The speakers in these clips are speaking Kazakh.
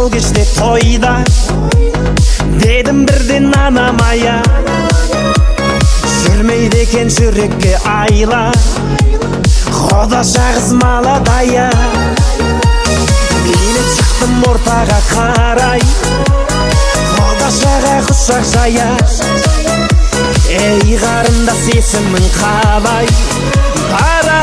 сол кечте тойда дедим бирден анамая, жүрмейді екен жүрекке айла, Құдаша қыз маладая. Билеп шықтым ортаға қарай, Құдашаға құшақ жая. Ей қарындас есімің қалай? Бара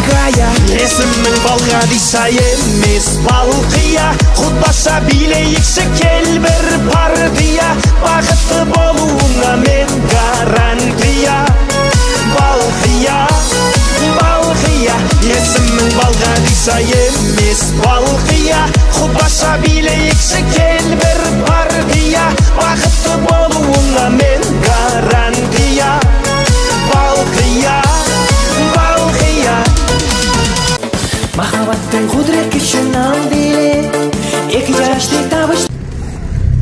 Гая. Есімің Балғадиша емес Балқия, Құдаша билейікші кел бір партия, бақытты болуыңа мен гарантия. Балқия, Балқия, есімің Балғадиша емес Балқия, Құдаша билейікші кел бір партия, бақытты болуыңа мен гарантия. Балқия, Балқия. Махаббаттың құдірет күшін алды, екі жаштың табыш.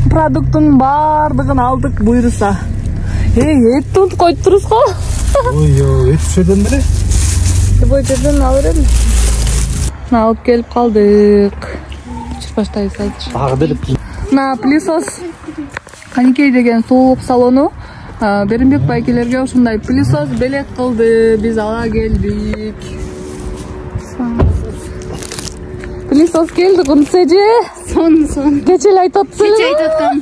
Продукттың бардығын алдық бұйырса. Етті ұнт қойып тұрыз қо? Ой, ет сөйден біле? Любой жерден алыр едім. Алып келіп қалдық. Чырпаштай сайтыр. Тағы біліп. Пылесос Қанекей деген суық салону. Берімбек байкелерге ушундай пылесос белек қылды. Біз ала келдік. Пылесос келді құнсы же? Сон. Кечел айтат сілі? Кечел айтатқам.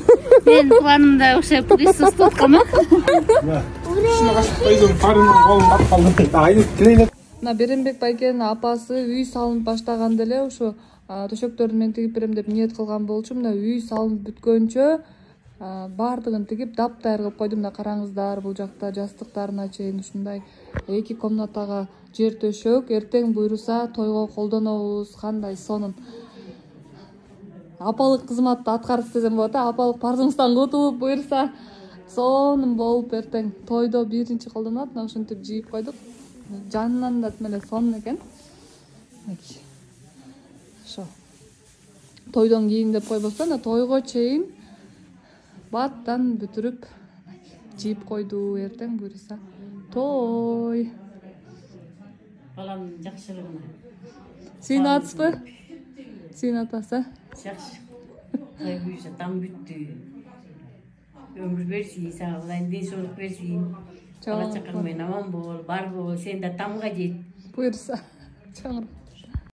Мен планымда ұша пылесос тұтқама. Шына қашықтайдың қарының қолын қап қалды. Айны тілейлет. Берімбек байкенің апасы үй салынып баштаған деле, ушу төшөктөрүн мен тигип берем деп ниет кылган болчу. Мына үй салынып бүткөнчө бардыгын тигип даптайыр кылып койдум. Да караңыздар, бул жакта жастыктарына чейин ушундай 2 комнатага жер төшөк. Эртең буйруса тойго колдонобуз. Кандай сонун апалык кызматты аткарып десем болот. Апалык парзыңыздан кутулуп буйруса сонун болуп эртең тойдо биринчи колдонот. Ошентип жийип койдук. Жанынан да тмеле сонун экен. Ошо тойдон кийин деп койбостон, тойго чейин баттан бүтүрүп жийип койду. Эртең буйруса той. Балам жакшылыгына. Сен атыспы? Сен атасы? Жакшы. Той буйруса там бүттү. Өмүр берсин, сага денсаулык берсин. Бала чакаң менен аман бол, бар бол, сен да тамга жет. Буйруса. Чоңур.